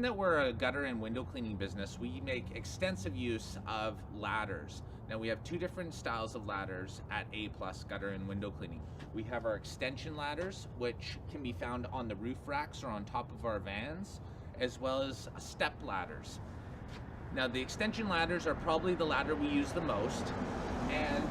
Given that we're a gutter and window cleaning business, we make extensive use of ladders. Now we have two different styles of ladders at A+ Gutter and Window Cleaning. We have our extension ladders, which can be found on the roof racks or on top of our vans, as well as step ladders. Now the extension ladders are probably the ladder we use the most, and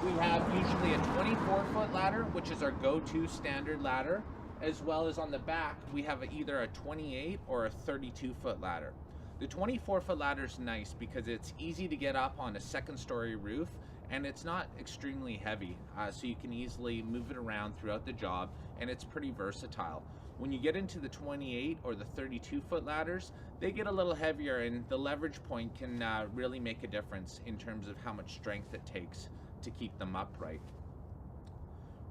we have usually a 24-foot ladder, which is our go-to standard ladder, as well as on the back we have either a 28 or a 32-foot ladder. The 24-foot ladder is nice because it's easy to get up on a second-story roof, and it's not extremely heavy, so you can easily move it around throughout the job, and it's pretty versatile. When you get into the 28 or the 32-foot ladders, they get a little heavier, and the leverage point can really make a difference in terms of how much strength it takes to keep them upright.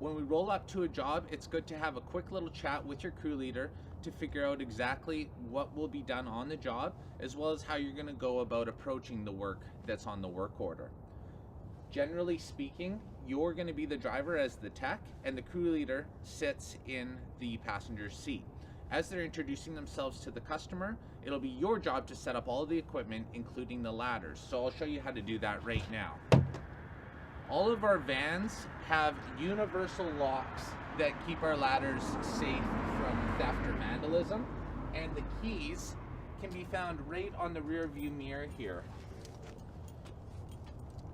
When we roll up to a job, it's good to have a quick little chat with your crew leader to figure out exactly what will be done on the job, as well as how you're going to go about approaching the work that's on the work order. Generally speaking, you're going to be the driver as the tech, and the crew leader sits in the passenger seat. As they're introducing themselves to the customer, it'll be your job to set up all of the equipment, including the ladders. So I'll show you how to do that right now. All of our vans have universal locks that keep our ladders safe from theft or vandalism, and the keys can be found right on the rear view mirror here.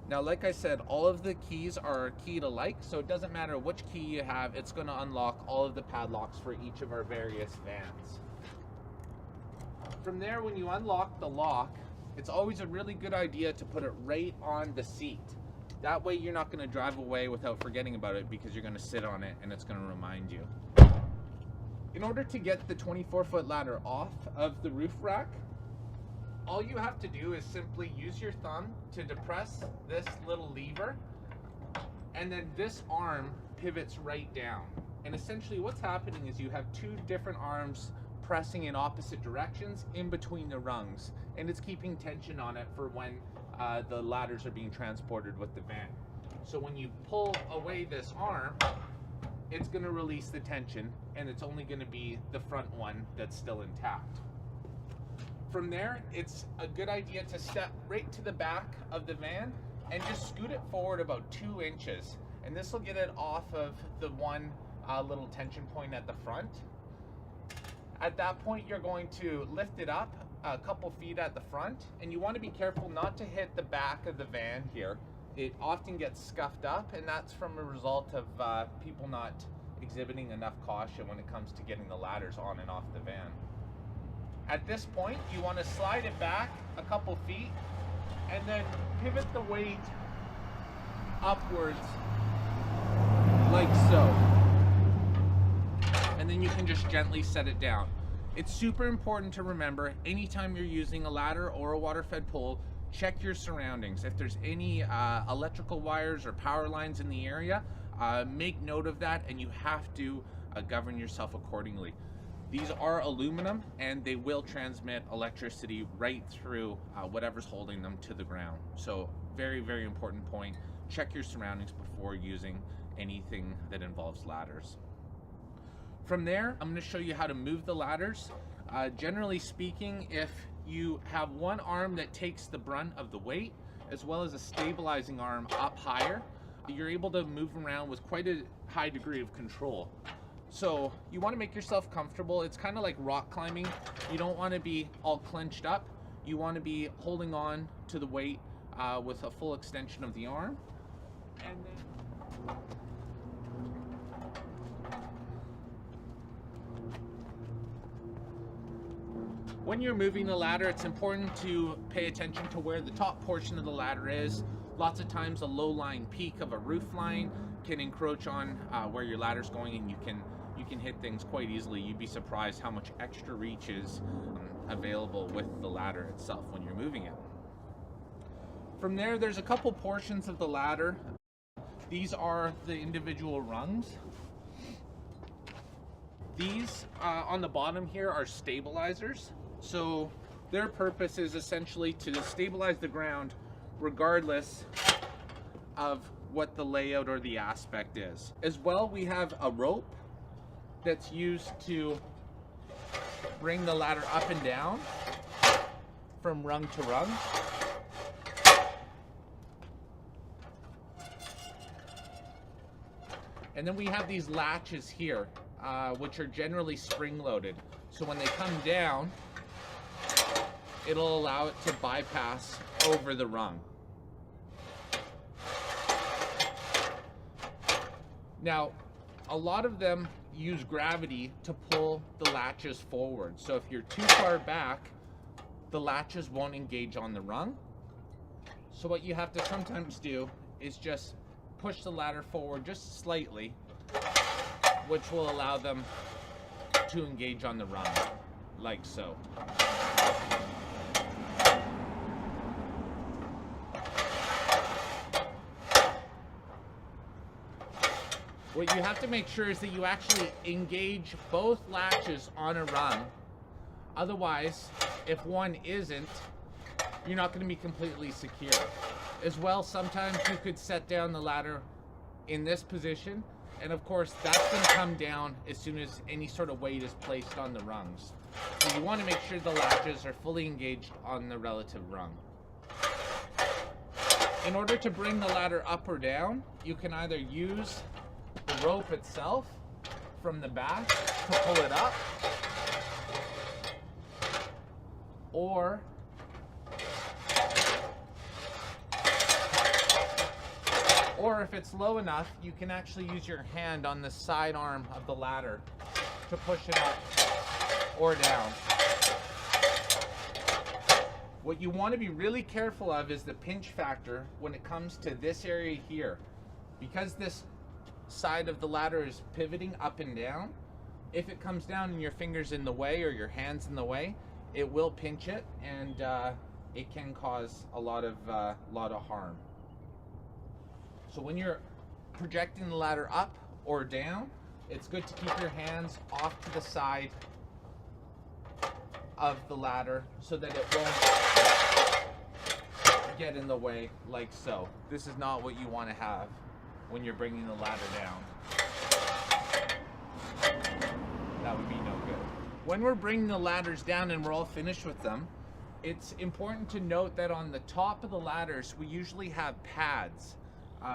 Now, like I said, all of the keys are keyed alike, so it doesn't matter which key you have, it's going to unlock all of the padlocks for each of our various vans. From there, when you unlock the lock, it's always a really good idea to put it right on the seat. That way you're not going to drive away without forgetting about it, because you're going to sit on it and it's going to remind you. In order to get the 24-foot ladder off of the roof rack, all you have to do is simply use your thumb to depress this little lever, and then this arm pivots right down. And essentially what's happening is you have two different arms pressing in opposite directions in between the rungs, and it's keeping tension on it for when the ladders are being transported with the van. So when you pull away this arm, it's going to release the tension, and it's only going to be the front one that's still intact. From there, it's a good idea to step right to the back of the van and just scoot it forward about 2 inches, and this will get it off of the one little tension point at the front. At that point, you're going to lift it up a couple feet at the front, and you want to be careful not to hit the back of the van here. It often gets scuffed up, and that's from a result of people not exhibiting enough caution when it comes to getting the ladders on and off the van. At this point, you want to slide it back a couple feet and then pivot the weight upwards like so. And then you can just gently set it down. It's super important to remember, anytime you're using a ladder or a water-fed pole, check your surroundings. If there's any electrical wires or power lines in the area, make note of that, and you have to govern yourself accordingly. These are aluminum, and they will transmit electricity right through whatever's holding them to the ground. So very, very important point. Check your surroundings before using anything that involves ladders. From there, I'm going to show you how to move the ladders. Generally speaking, if you have one arm that takes the brunt of the weight, as well as a stabilizing arm up higher, you're able to move around with quite a high degree of control. So you want to make yourself comfortable. It's kind of like rock climbing. You don't want to be all clenched up. You want to be holding on to the weight with a full extension of the arm. And then when you're moving the ladder, it's important to pay attention to where the top portion of the ladder is. Lots of times a low-lying peak of a roof line can encroach on where your ladder's going, and you can hit things quite easily. You'd be surprised how much extra reach is available with the ladder itself when you're moving it. From there, there's a couple portions of the ladder. These are the individual rungs. These on the bottom here are stabilizers. So their purpose is essentially to stabilize the ground regardless of what the layout or the aspect is. As well, we have a rope that's used to bring the ladder up and down from rung to rung. And then we have these latches here, which are generally spring-loaded. So when they come down, it'll allow it to bypass over the rung. Now, a lot of them use gravity to pull the latches forward. So if you're too far back, the latches won't engage on the rung. So what you have to sometimes do is just push the ladder forward just slightly, which will allow them to engage on the rung, like so. What you have to make sure is that you actually engage both latches on a rung. Otherwise, if one isn't, you're not going to be completely secure. As well, sometimes you could set down the ladder in this position, and of course that's going to come down as soon as any sort of weight is placed on the rungs. So you want to make sure the latches are fully engaged on the relative rung. In order to bring the ladder up or down, you can either use the rope itself from the back to pull it up, or if it's low enough, you can actually use your hand on the side arm of the ladder to push it up or down. What you want to be really careful of is the pinch factor when it comes to this area here. Because this side of the ladder is pivoting up and down, if it comes down and your finger's in the way or your hand's in the way, it will pinch it, and it can cause a lot of harm. So when you're projecting the ladder up or down, it's good to keep your hands off to the side of the ladder so that it won't get in the way, like so. This is not what you want to have when you're bringing the ladder down. That would be no good. When we're bringing the ladders down and we're all finished with them, it's important to note that on the top of the ladders, we usually have pads.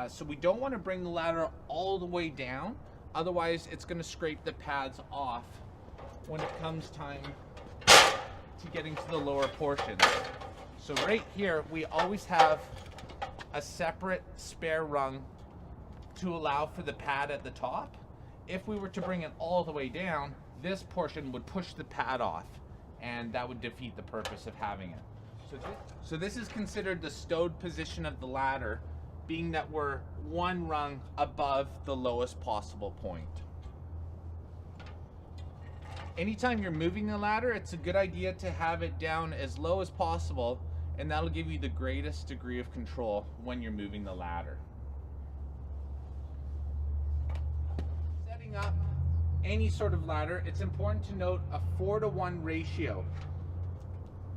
So we don't want to bring the ladder all the way down, otherwise it's going to scrape the pads off when it comes time to getting to the lower portions. So right here, we always have a separate spare rung to allow for the pad at the top. If we were to bring it all the way down, this portion would push the pad off, and that would defeat the purpose of having it. So this is considered the stowed position of the ladder, being that we're one rung above the lowest possible point. Anytime you're moving the ladder, it's a good idea to have it down as low as possible, and that'll give you the greatest degree of control when you're moving the ladder. Setting up any sort of ladder, it's important to note a 4-to-1 ratio.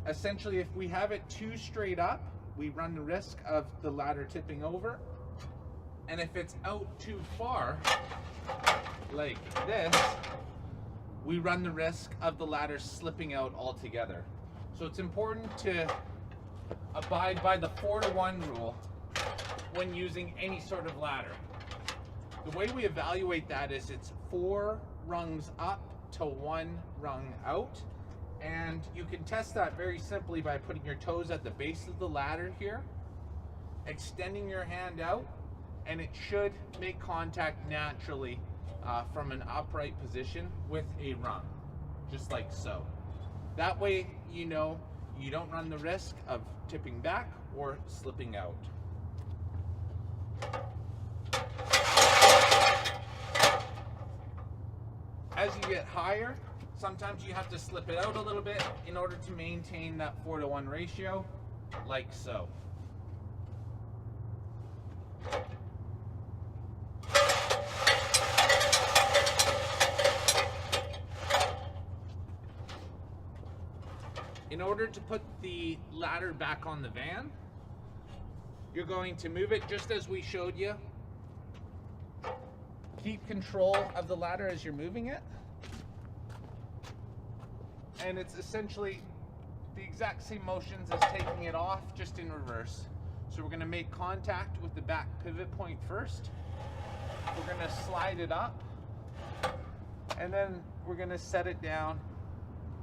Essentially, if we have it too straight up, we run the risk of the ladder tipping over, and if it's out too far, like this, we run the risk of the ladder slipping out altogether. So it's important to abide by the 4-to-1 rule when using any sort of ladder. The way we evaluate that is it's 4 rungs up to 1 rung out. And you can test that very simply by putting your toes at the base of the ladder here, extending your hand out, and it should make contact naturally from an upright position with a rung, just like so. That way, you know, you don't run the risk of tipping back or slipping out. As you get higher, sometimes you have to slip it out a little bit in order to maintain that 4-to-1 ratio, like so. In order to put the ladder back on the van, you're going to move it just as we showed you. Keep control of the ladder as you're moving it. And it's essentially the exact same motions as taking it off, just in reverse. So we're gonna make contact with the back pivot point first. We're gonna slide it up, and then we're gonna set it down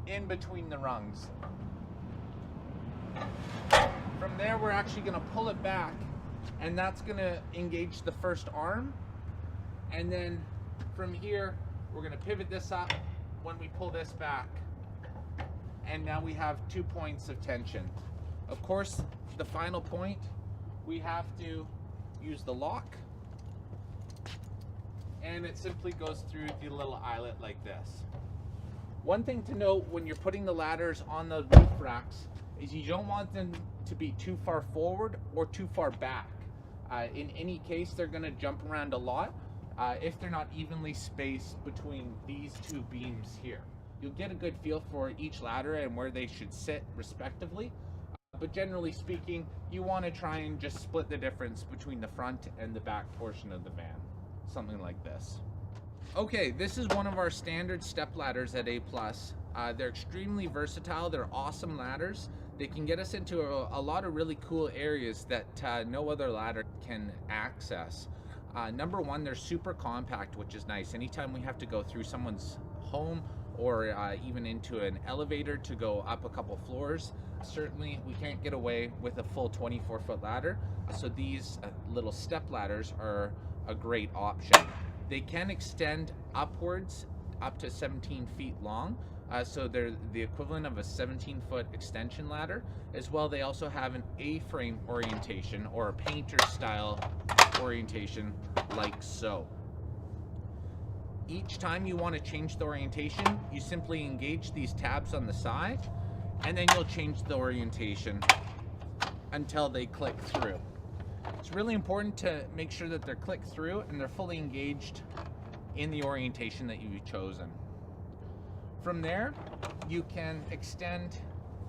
in between the rungs. From there, we're actually gonna pull it back, and that's gonna engage the first arm. And then from here, we're gonna pivot this up when we pull this back. And now we have 2 points of tension. Of course, the final point, we have to use the lock. And it simply goes through the little eyelet like this. One thing to note when you're putting the ladders on the roof racks is you don't want them to be too far forward or too far back. In any case, they're gonna jump around a lot if they're not evenly spaced between these two beams here. You'll get a good feel for each ladder and where they should sit respectively. But generally speaking, you want to try and just split the difference between the front and the back portion of the van. Something like this. Okay, this is one of our standard step ladders at A+. They're extremely versatile. They're awesome ladders. They can get us into a lot of really cool areas that no other ladder can access. Number one, they're super compact, which is nice. Anytime we have to go through someone's home or even into an elevator to go up a couple floors, certainly we can't get away with a full 24-foot ladder. So these little step ladders are a great option. They can extend upwards up to 17 feet long. So they're the equivalent of a 17-foot extension ladder. As well, they also have an A-frame orientation or a painter style orientation like so. Each time you want to change the orientation, you simply engage these tabs on the side, and then you'll change the orientation until they click through. It's really important to make sure that they're clicked through and they're fully engaged in the orientation that you've chosen. From there, you can extend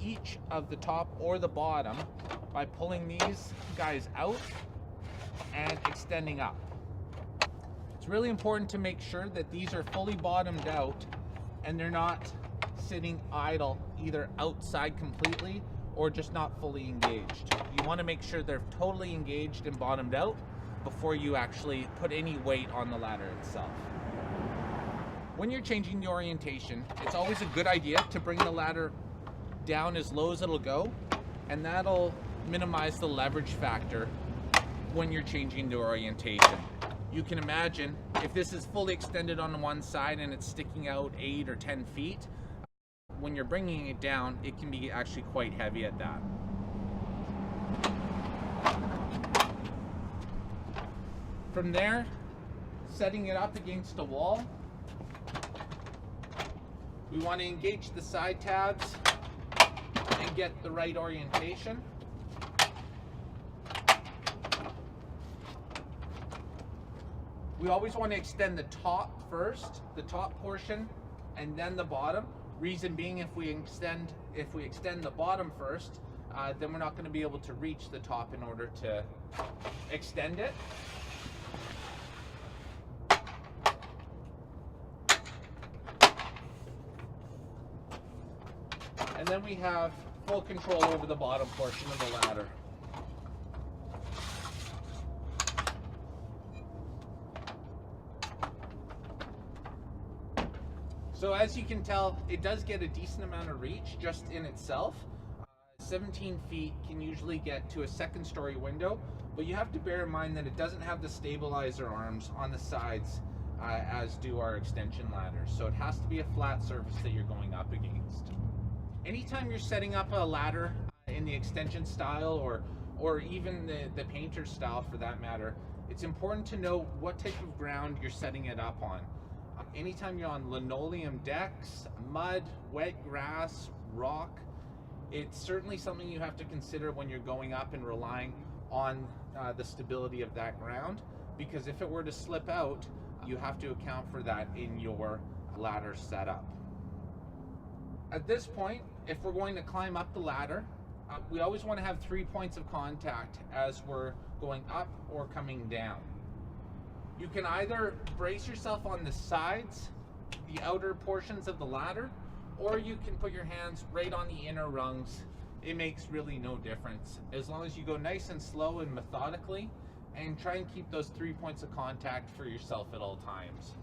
each of the top or the bottom by pulling these guys out and extending up. It's really important to make sure that these are fully bottomed out and they're not sitting idle, either outside completely or just not fully engaged. You want to make sure they're totally engaged and bottomed out before you actually put any weight on the ladder itself. When you're changing the orientation, it's always a good idea to bring the ladder down as low as it'll go, and that'll minimize the leverage factor when you're changing the orientation. You can imagine if this is fully extended on one side and it's sticking out 8 or 10 feet, when you're bringing it down, it can be actually quite heavy at that. From there, setting it up against a wall, we want to engage the side tabs and get the right orientation. We always want to extend the top first, the top portion, and then the bottom. Reason being, if we extend the bottom first, then we're not going to be able to reach the top in order to extend it. And then we have full control over the bottom portion of the ladder. So as you can tell, it does get a decent amount of reach just in itself. 17 feet can usually get to a second story window, but you have to bear in mind that it doesn't have the stabilizer arms on the sides as do our extension ladders. So it has to be a flat surface that you're going up against. Anytime you're setting up a ladder in the extension style or even the painter style for that matter, it's important to know what type of ground you're setting it up on. Anytime you're on linoleum decks, mud, wet grass, rock, it's certainly something you have to consider when you're going up and relying on the stability of that ground, because if it were to slip out, you have to account for that in your ladder setup. At this point, if we're going to climb up the ladder, we always want to have 3 points of contact as we're going up or coming down. You can either brace yourself on the sides, the outer portions of the ladder, or you can put your hands right on the inner rungs. It makes really no difference. As long as you go nice and slow and methodically, and try and keep those 3 points of contact for yourself at all times.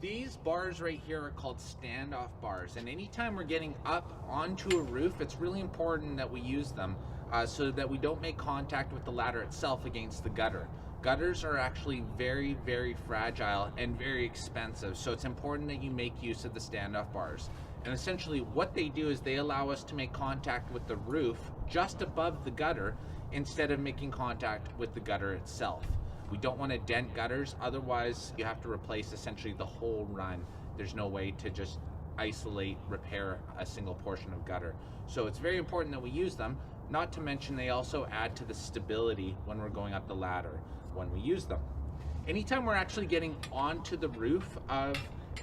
These bars right here are called standoff bars, and anytime we're getting up onto a roof, it's really important that we use them so that we don't make contact with the ladder itself against the gutter. Gutters are actually very, very fragile and very expensive, so it's important that you make use of the standoff bars. And essentially what they do is they allow us to make contact with the roof just above the gutter instead of making contact with the gutter itself. We don't want to dent gutters, otherwise you have to replace essentially the whole run. There's no way to just isolate, repair a single portion of gutter. So it's very important that we use them, not to mention they also add to the stability when we're going up the ladder when we use them. Anytime we're actually getting onto the roof of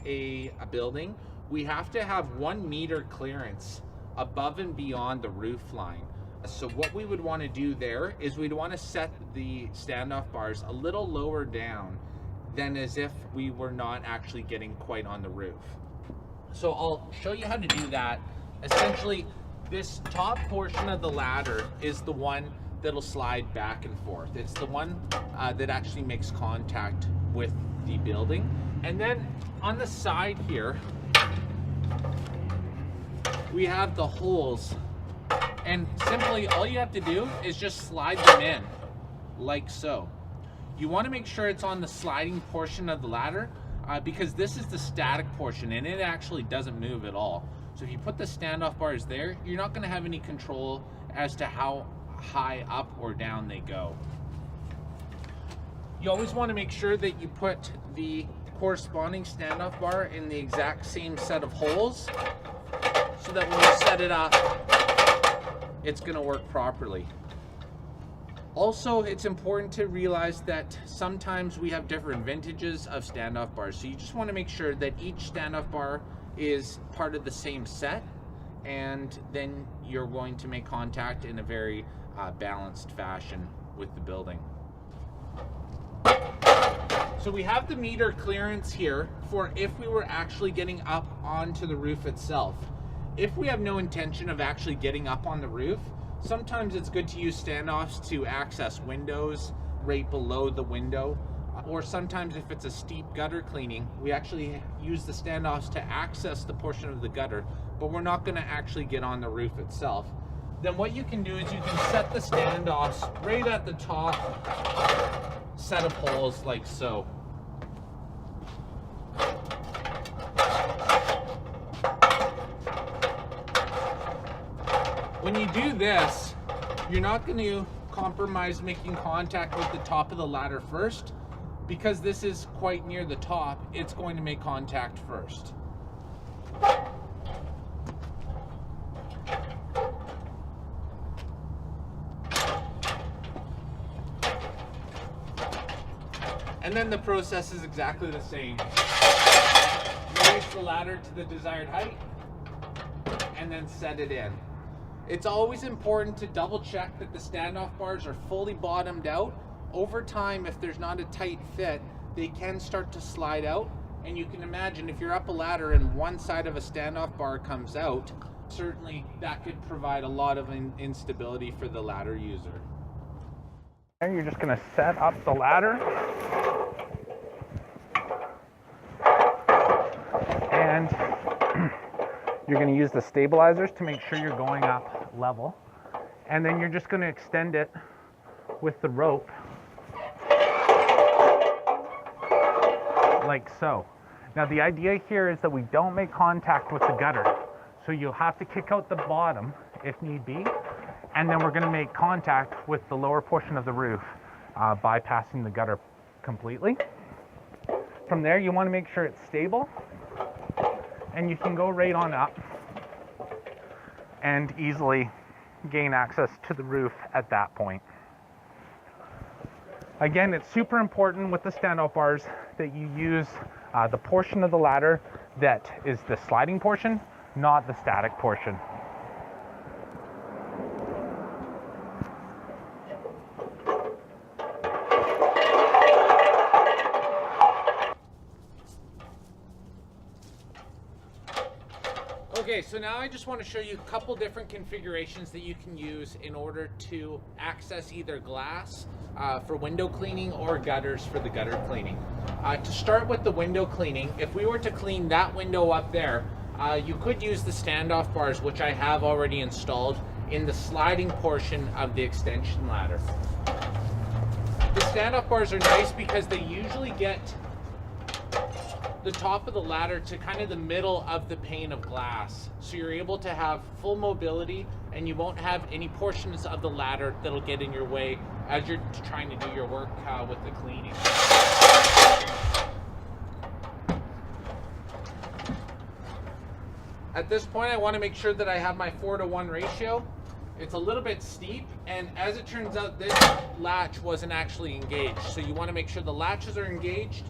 a building, we have to have 1 meter clearance above and beyond the roof line. So what we would want to do there is we'd want to set the standoff bars a little lower down than as if we were not actually getting quite on the roof. So I'll show you how to do that. Essentially, this top portion of the ladder is the one that'll slide back and forth. It's the one that actually makes contact with the building. And then on the side here, we have the holes. And simply all you have to do is just slide them in, like so. You want to make sure it's on the sliding portion of the ladder because this is the static portion and it actually doesn't move at all. So if you put the standoff bars there, you're not going to have any control as to how high up or down they go. You always want to make sure that you put the corresponding standoff bar in the exact same set of holes so that when you set it up, it's going to work properly. Also, it's important to realize that sometimes we have different vintages of standoff bars. So you just want to make sure that each standoff bar is part of the same set, and then you're going to make contact in a very balanced fashion with the building. So we have the meter clearance here for if we were actually getting up onto the roof itself. If we have no intention of actually getting up on the roof, sometimes it's good to use standoffs to access windows right below the window, or sometimes if it's a steep gutter cleaning, we actually use the standoffs to access the portion of the gutter, but we're not going to actually get on the roof itself. Then what you can do is you can set the standoffs right at the top set of holes like so. When you do this, you're not going to compromise making contact with the top of the ladder first, because this is quite near the top, it's going to make contact first. And then the process is exactly the same. Raise the ladder to the desired height and then set it in. It's always important to double check that the standoff bars are fully bottomed out. Over time, if there's not a tight fit, they can start to slide out. And you can imagine if you're up a ladder and one side of a standoff bar comes out, certainly that could provide a lot of instability for the ladder user. And you're just going to set up the ladder. And you're going to use the stabilizers to make sure you're going up level. And then you're just going to extend it with the rope like so. Now the idea here is that we don't make contact with the gutter. So you'll have to kick out the bottom if need be. And then we're going to make contact with the lower portion of the roof, bypassing the gutter completely. From there, you want to make sure it's stable. And you can go right on up and easily gain access to the roof at that point. Again, it's super important with the standoff bars that you use the portion of the ladder that is the sliding portion, not the static portion. Okay, so now I just want to show you a couple different configurations that you can use in order to access either glass for window cleaning or gutters for the gutter cleaning. To start with the window cleaning, if we were to clean that window up there, you could use the standoff bars, which I have already installed in the sliding portion of the extension ladder. The standoff bars are nice because they usually get the top of the ladder to kind of the middle of the pane of glass. So you're able to have full mobility and you won't have any portions of the ladder that'll get in your way as you're trying to do your work with the cleaning. At this point, I want to make sure that I have my 4:1 ratio. It's a little bit steep, and as it turns out, this latch wasn't actually engaged. So you want to make sure the latches are engaged.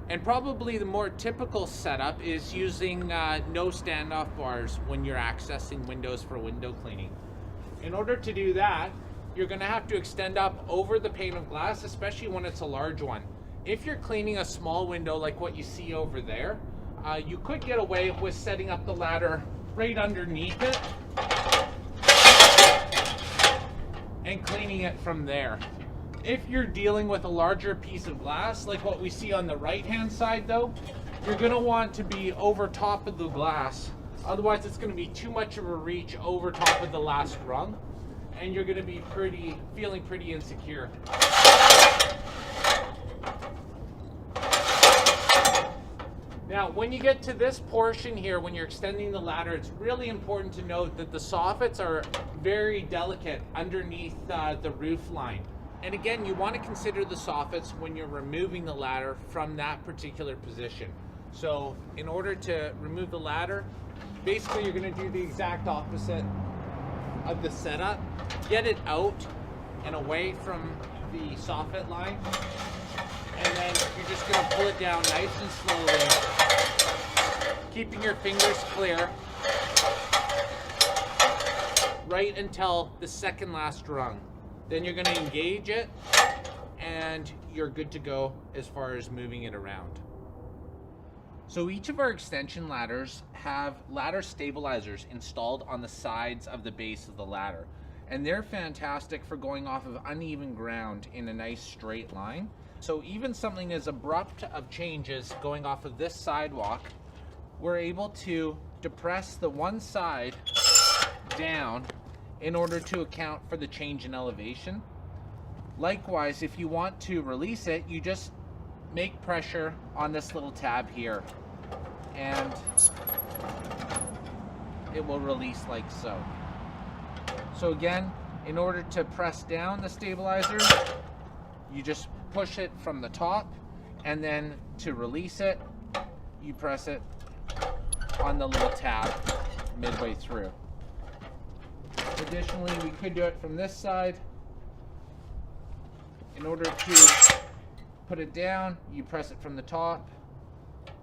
And probably the more typical setup is using no standoff bars when you're accessing windows for window cleaning. In order to do that, you're going to have to extend up over the pane of glass, especially when it's a large one. If you're cleaning a small window like what you see over there, you could get away with setting up the ladder right underneath it and cleaning it from there. If you're dealing with a larger piece of glass, like what we see on the right-hand side though, you're gonna want to be over top of the glass. Otherwise, it's gonna be too much of a reach over top of the last rung, and you're gonna be feeling pretty insecure. Now, when you get to this portion here, when you're extending the ladder, it's really important to note that the soffits are very delicate underneath the roof line. And again, you want to consider the soffits when you're removing the ladder from that particular position. So in order to remove the ladder, basically you're going to do the exact opposite of the setup. Get it out and away from the soffit line. And then you're just going to pull it down nice and slowly, keeping your fingers clear right until the second last rung. Then you're going to engage it and you're good to go as far as moving it around. So each of our extension ladders have ladder stabilizers installed on the sides of the base of the ladder. And they're fantastic for going off of uneven ground in a nice straight line. So even something as abrupt of changes going off of this sidewalk, we're able to depress the one side down in order to account for the change in elevation. Likewise, if you want to release it, you just make pressure on this little tab here and it will release like so. So again, in order to press down the stabilizer, you just push it from the top, and then to release it, you press it on the little tab midway through. Additionally, we could do it from this side. In order to put it down, you press it from the top,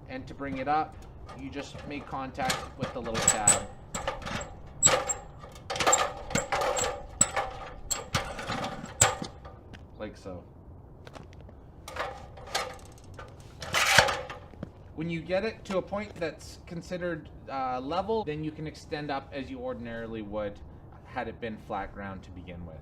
and to bring it up, you just make contact with the little tab. Like so. When you get it to a point that's considered level, then you can extend up as you ordinarily would had it been flat ground to begin with.